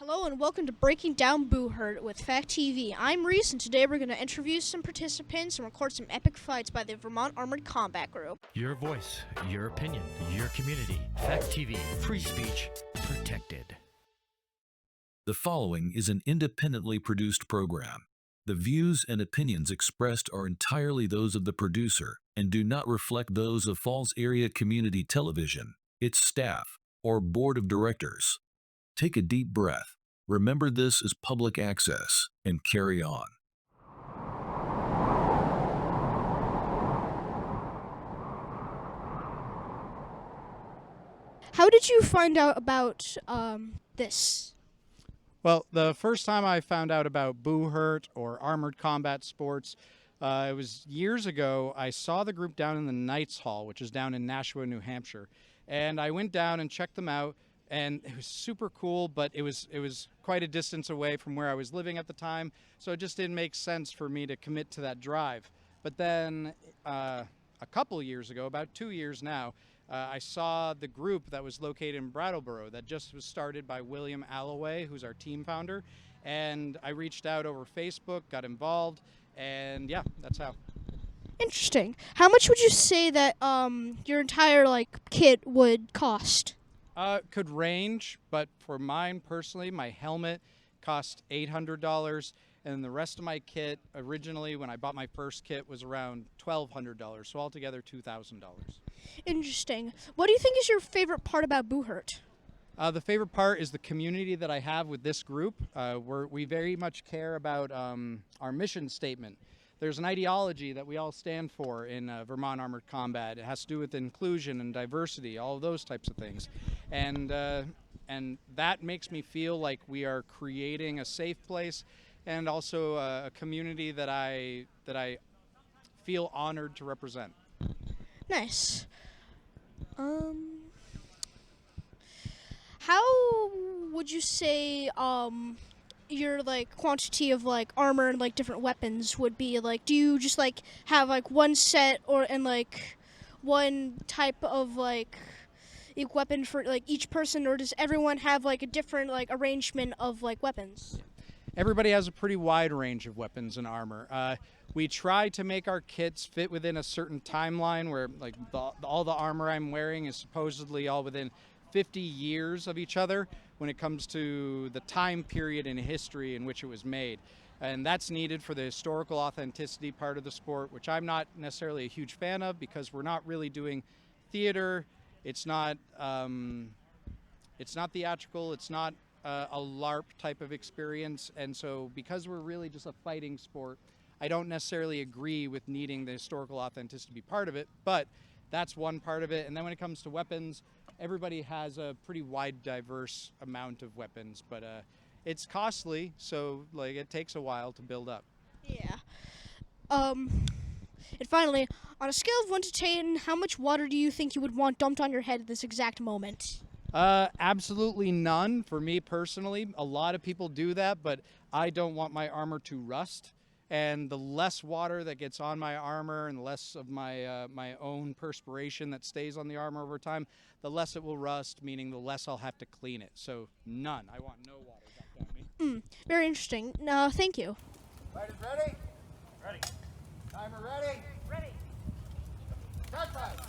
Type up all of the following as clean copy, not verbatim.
Hello and welcome to Breaking Down Buhurt with Fact TV. I'm Reese, and today we're going to interview some participants and record some epic fights by the Vermont Armored Combat Group. Your voice, your opinion, your community. Fact TV, free speech, protected. The following is an independently produced program. The views and opinions expressed are entirely those of the producer and do not reflect those of Falls Area Community Television, its staff, or board of directors. Take a deep breath. Remember this is public access, and carry on. How did you find out about this? Well, the first time I found out about Buhurt or Armored Combat Sports, it was years ago. I saw the group down in the Knights Hall, which is down in Nashua, New Hampshire. And I went down and checked them out, and it was super cool, but it was quite a distance away from where I was living at the time, so it just didn't make sense for me to commit to that drive. But then a couple years ago, about 2 years now, I saw the group that was located in Brattleboro that just was started by William Alloway, who's our team founder, and I reached out over Facebook, got involved, and yeah, that's how. Interesting. How much would you say that your entire kit would cost? Could range, but for mine personally, my helmet cost $800, and the rest of my kit, originally when I bought my first kit, was around $1,200, so altogether $2,000. Interesting. What do you think is your favorite part about Buhurt? The favorite part is the community that I have with this group. We very much care about our mission statement. There's an ideology that we all stand for in Vermont Armored Combat. It has to do with inclusion and diversity, all of those types of things. And that makes me feel like we are creating a safe place and also a community that I feel honored to represent. Nice. How would you say your quantity of weapons and different weapons would be? Do you just have one set and one type of weapon for each person, or does everyone have a different arrangement of weapons? Everybody has a pretty wide range of weapons and armor. We try to make our kits fit within a certain timeline where all the armor I'm wearing is supposedly all within 50 years of each other when it comes to the time period in history in which it was made. And that's needed for the historical authenticity part of the sport, which I'm not necessarily a huge fan of because we're not really doing theater. It's not theatrical. It's not a LARP type of experience. And so because we're really just a fighting sport, I don't necessarily agree with needing the historical authenticity to be part of it, but that's one part of it. And then when it comes to weapons, everybody has a pretty wide, diverse amount of weapons, but it's costly, so it takes a while to build up. Yeah. And finally, on a scale of 1 to 10, how much water do you think you would want dumped on your head at this exact moment? Absolutely none for me personally. A lot of people do that, but I don't want my armor to rust. And the less water that gets on my armor and the less of my my own perspiration that stays on the armor over time, the less it will rust, meaning the less I'll have to clean it. So none. I want no water dumped on me. Very interesting. Thank you. Fighters ready? Ready. Timer ready? Ready. Start fight.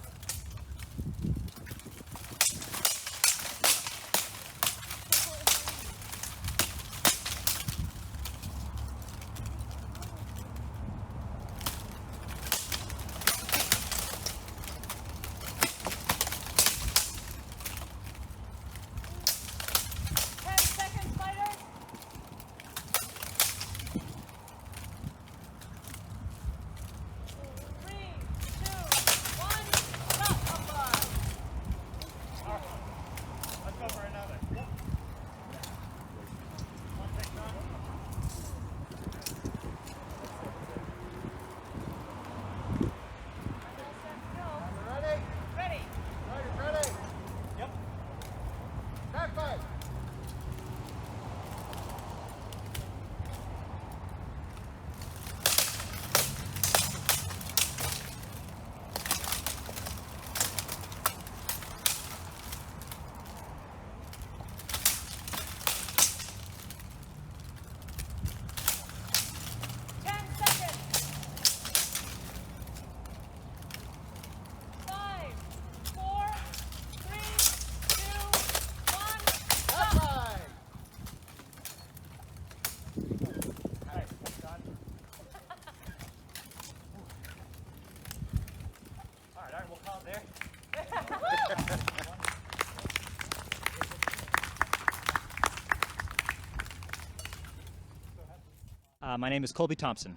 My name is Colby Thompson.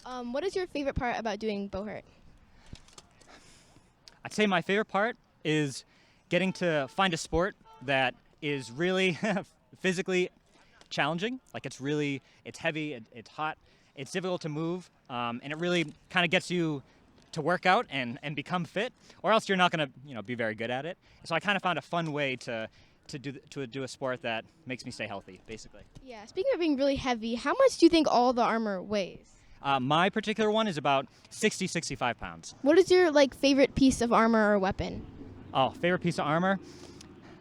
What is your favorite part about doing Buhurt? I'd say my favorite part is getting to find a sport that is really physically challenging. Like it's heavy, it's hot, it's difficult to move, and it really kind of gets you to work out and become fit, or else you're not going to be very good at it. So I kind of found a fun way to do a sport that makes me stay healthy, basically. Yeah, speaking of being really heavy, how much do you think all the armor weighs? My particular one is about 65 pounds. What is your favorite piece of armor or weapon? Oh, favorite piece of armor?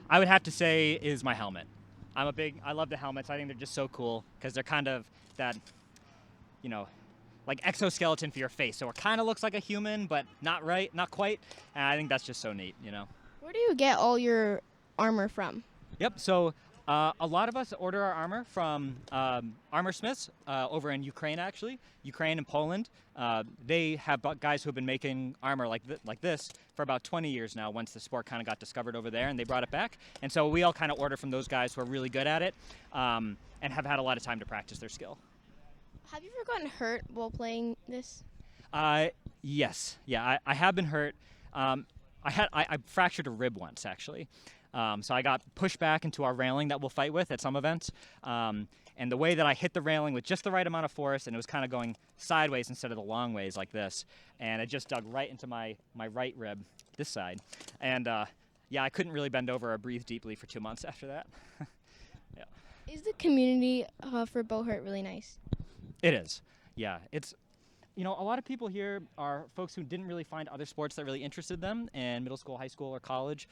I would have to say is my helmet. I love the helmets. I think they're just so cool because they're kind of that, like exoskeleton for your face. So it kind of looks like a human, but not quite. And I think that's just so neat, Where do you get all your armor from? Yep. So a lot of us order our armor from armor smiths over in Ukraine, actually. Ukraine and Poland. They have guys who have been making armor like this for about 20 years now, once the sport kind of got discovered over there and they brought it back. And so we all kind of order from those guys who are really good at it and have had a lot of time to practice their skill. Have you ever gotten hurt while playing this? Yes. Yeah, I have been hurt. I fractured a rib once, actually. So I got pushed back into our railing that we'll fight with at some events. And the way that I hit the railing with just the right amount of force, and it was kind of going sideways instead of the long ways like this. And it just dug right into my right rib, this side. And yeah, I couldn't really bend over or breathe deeply for 2 months after that. Yeah. Is the community for Buhurt really nice? It is. Yeah. It's, a lot of people here are folks who didn't really find other sports that really interested them in middle school, high school, or college.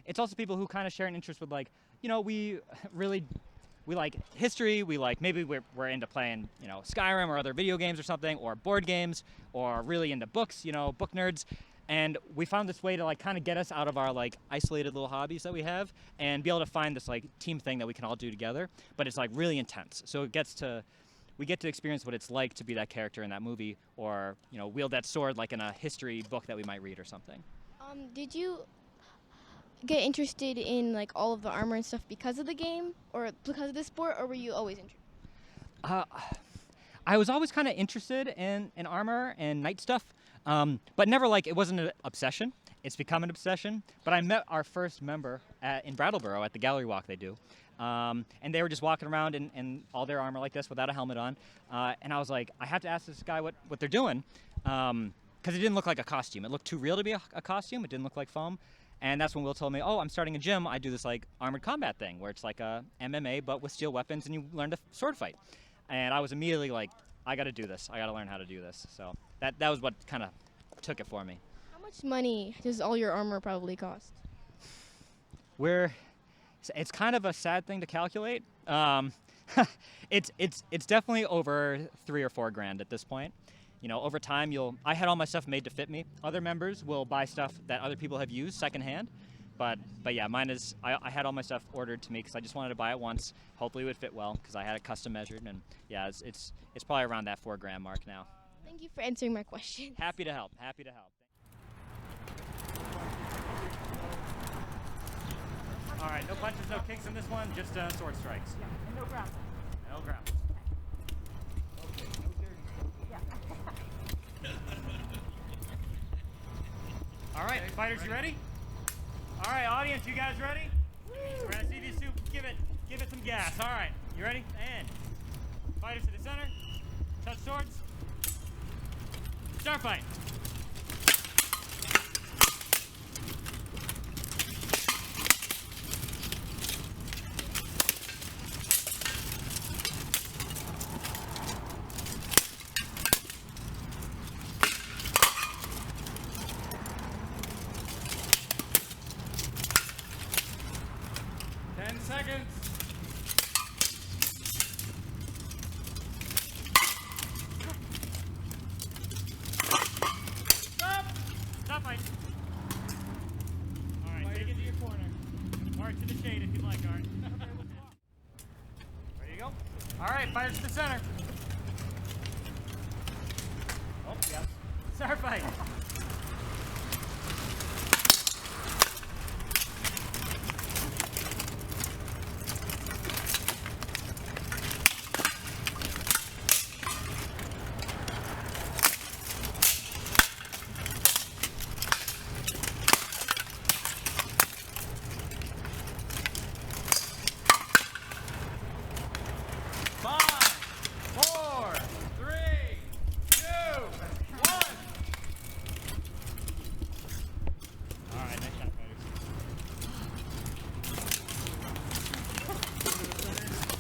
It's also people who kind of share an interest with we like history, maybe we're into playing, Skyrim or other video games or something, or board games, or really into books, book nerds. And we found this way to kind of get us out of our isolated little hobbies that we have and be able to find this team thing that we can all do together. But it's really intense. So we get to experience what it's like to be that character in that movie, or wield that sword like in a history book that we might read or something. Did you get interested in all of the armor and stuff because of the game or because of the sport, or were you always interested? I was always kind of interested in armor and knight stuff, but never it wasn't an obsession. It's become an obsession. But I met our first member in Brattleboro at the gallery walk they do. And they were just walking around in all their armor like this without a helmet on. And I was like, I have to ask this guy what they're doing, because it didn't look like a costume. It looked too real to be a costume. It didn't look like foam. And that's when Will told me, oh, I'm starting a gym. I do this armored combat thing where it's like a MMA but with steel weapons and you learn to sword fight. And I was immediately like, I got to do this. I got to learn how to do this. So that was what kind of took it for me. How much money does all your armor probably cost? It's kind of a sad thing to calculate. It's definitely over $3 or $4 grand at this point. Over time, I had all my stuff made to fit me. Other members will buy stuff that other people have used secondhand. But yeah, mine is, I had all my stuff ordered to me because I just wanted to buy it once. Hopefully it would fit well because I had it custom measured. And yeah, it's probably around that $4 grand mark now. Thank you for answering my question. Happy to help. Happy to help. All right, no punches, no kicks in this one, just sword strikes. Yeah, and no ground. No ground. All right, fighters, you ready? All right, audience, you guys ready? We're gonna see these two give it some gas. All right, you ready? And fighters to the center, touch swords, start fight. Seconds. Stop! Stop fight. All right, take it to your corner. Or to the shade if you'd like, Art. Ready to go? All right, fighters to the center. Oh, yes. Start fight.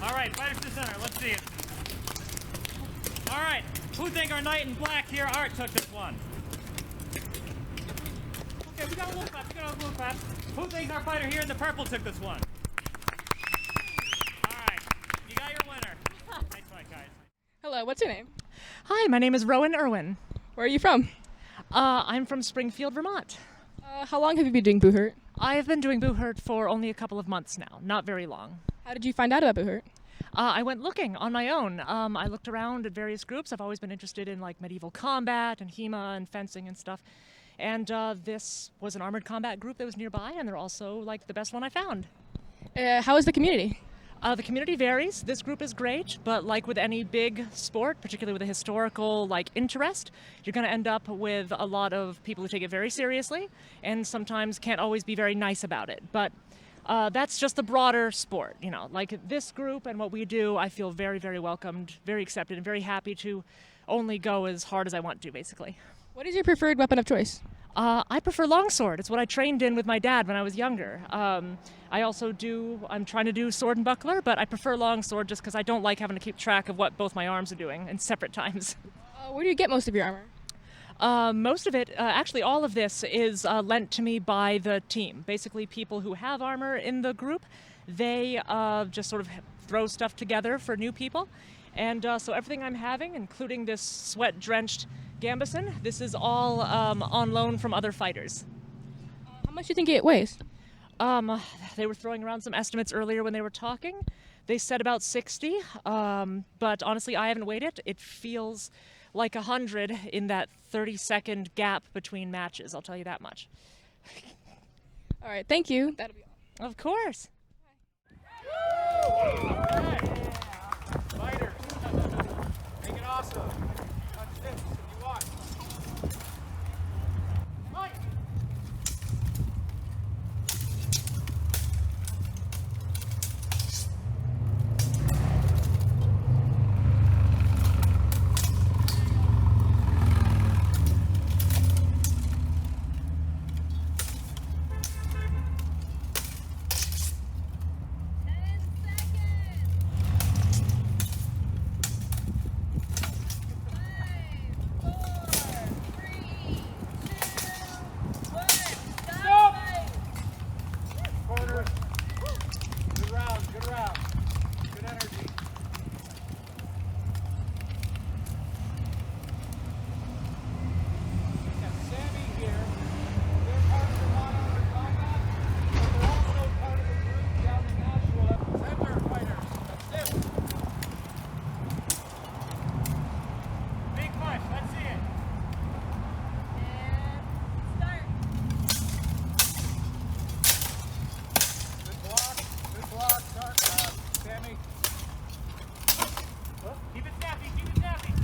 All right, fighters to the center. Let's see it. All right, who think our knight in black here, Art, took this one? Okay, we got a little clap. Who thinks our fighter here in the purple took this one? All right, you got your winner. Nice fight, guys. Hello, what's your name? Hi, my name is Rowan Irwin. Where are you from? I'm from Springfield, Vermont. How long have you been doing Buhurt? I've been doing Buhurt for only a couple of months now, not very long. How did you find out about Buhurt? I went looking on my own. I looked around at various groups. I've always been interested in like medieval combat and HEMA and fencing and stuff. And this was an armored combat group that was nearby, and they're also like the best one I found. How is the community? The community varies. This group is great, but like with any big sport, particularly with a historical like interest, you're going to end up with a lot of people who take it very seriously and sometimes can't always be very nice about it. But that's just the broader sport, you know. Like this group and what we do, I feel very, very welcomed, very accepted, and very happy to only go as hard as I want to, basically. What is your preferred weapon of choice? I prefer longsword. It's what I trained in with my dad when I was younger. I'm trying to do sword and buckler, but I prefer longsword just because I don't like having to keep track of what both my arms are doing in separate times. Where do you get most of your armor? Most of it, actually all of this is lent to me by the team. Basically people who have armor in the group, they just sort of throw stuff together for new people. And so everything I'm having, including this sweat-drenched gambeson, this is all on loan from other fighters. How much do you think it weighs? They were throwing around some estimates earlier when they were talking. They said about 60, but honestly, I haven't weighed it. It feels like 100 in that 30-second gap between matches, I'll tell you that much. All right, thank you. That'll be all. Of course. Fighters. Make it awesome. Touch this if you want. Fight.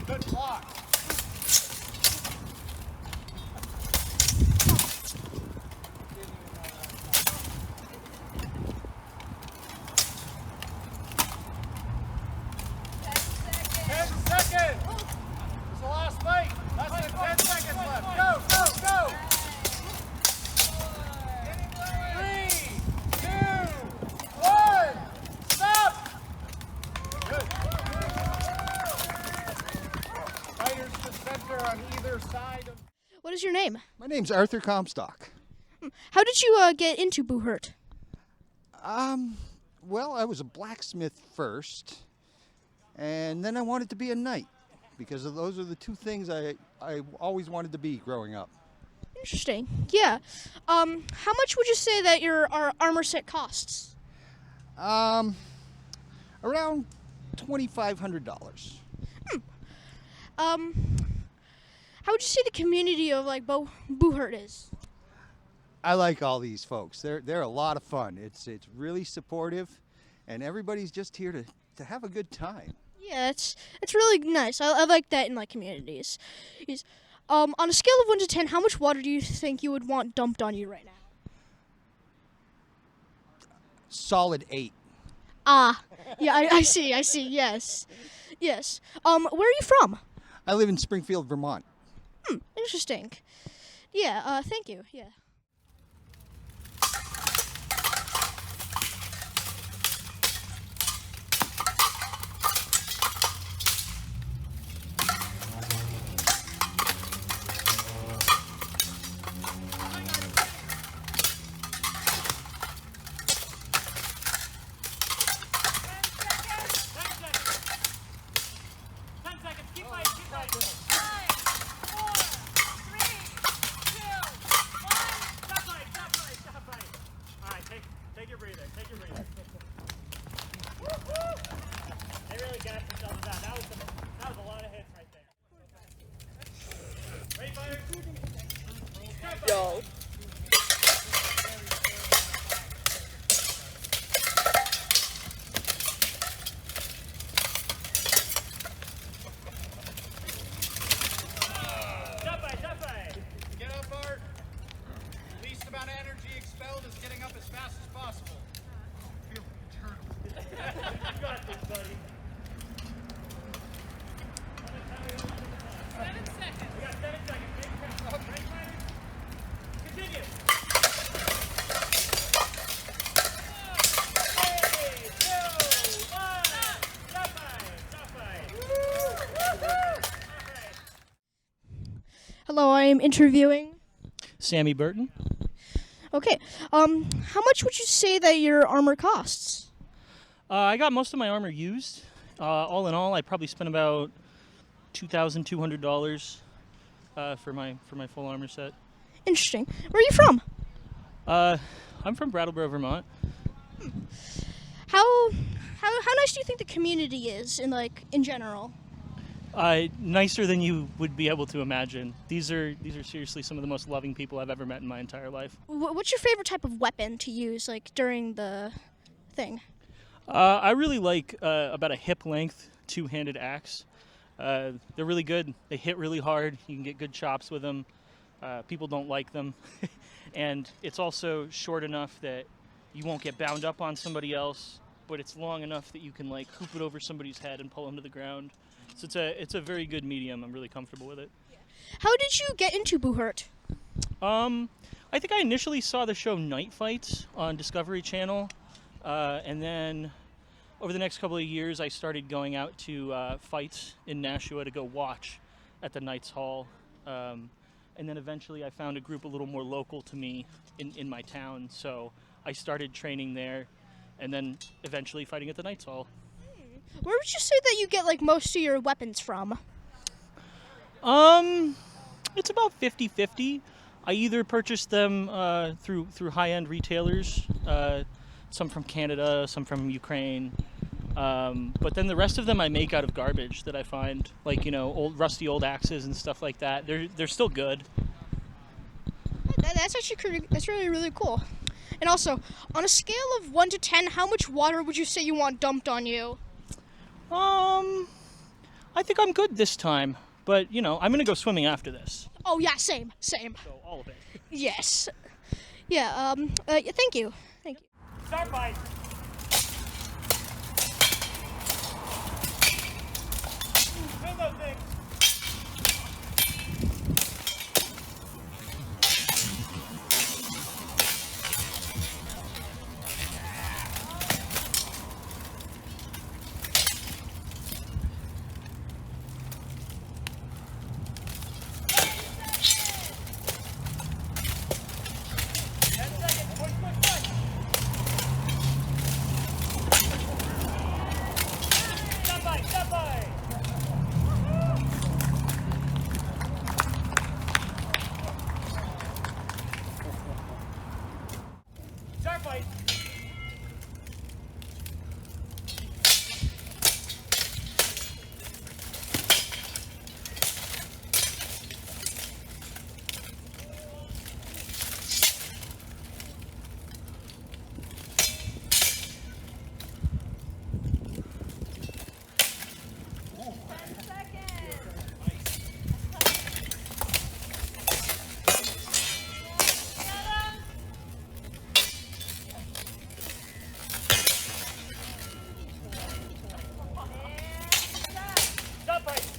Good block. What is your name? My name's Arthur Comstock. How did you get into Buhurt? Well, I was a blacksmith first, and then I wanted to be a knight, because those are the two things I always wanted to be growing up. Interesting. Yeah. How much would you say that your armor set costs? Around $2,500. How would you say the community of like Buhurt is? I like all these folks. They're a lot of fun. It's really supportive, and everybody's just here to have a good time. Yeah, it's really nice. I like that in like communities. On a scale of 1 to 10, how much water do you think you would want dumped on you right now? Solid 8. Ah, yeah, I see. Yes. Where are you from? I live in Springfield, Vermont. Interesting. Yeah, thank you. Yeah. gas yourself with that. That was a lot of hits right there. Ready, fire? Yo. Get up, Bart. Least amount of energy expelled is getting up as fast as possible. Feel eternal. You got this, buddy. 7 seconds. We got 7 seconds. Big count. Right, fighters? Continue. Hello, I am interviewing. Sammy Burton. Okay. How much would you say that your armor costs? I got most of my armor used. All in all, I probably spent about $2,200 for my full armor set. Interesting. Where are you from? I'm from Brattleboro, Vermont. How nice do you think the community is in general? Nicer than you would be able to imagine. These are seriously some of the most loving people I've ever met in my entire life. What's your favorite type of weapon to use during the thing? I really like about a hip length two-handed axe. They're really good. They hit really hard. You can get good chops with them. People don't like them. And it's also short enough that you won't get bound up on somebody else, but it's long enough that you can hoop it over somebody's head and pull them to the ground. So it's a very good medium. I'm really comfortable with it. How did you get into Buhurt? I think I initially saw the show Night Fights on Discovery Channel, and then over the next couple of years I started going out to fights in Nashua to go watch at the Knights Hall, and then eventually I found a group a little more local to me in my town, so I started training there, and then eventually fighting at the Knights Hall. Where would you say that you get most of your weapons from? It's about 50-50. I either purchase them through high-end retailers, some from Canada, some from Ukraine, but then the rest of them I make out of garbage that I find, old rusty old axes and stuff like that. They're still good. That's actually that's really, really cool. And also, on a scale of 1 to 10, how much water would you say you want dumped on you? I think I'm good this time, but I'm gonna go swimming after this. Oh yeah, same. So all of it. Yes. Yeah. Thank you. Start fight. Spin those things.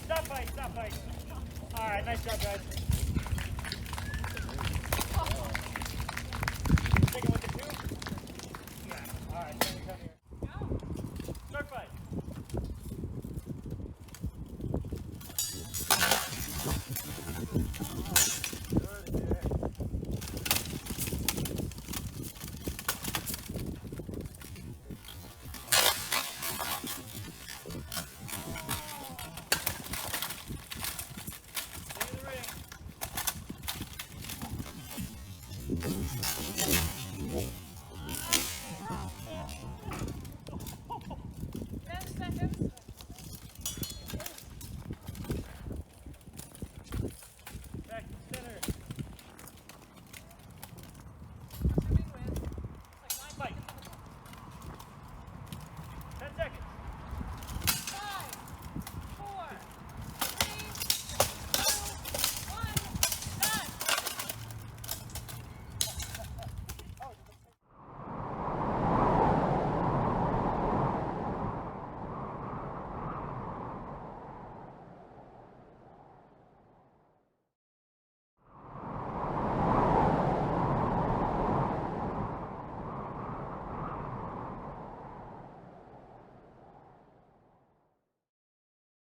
Stop fight. All right, nice job, guys.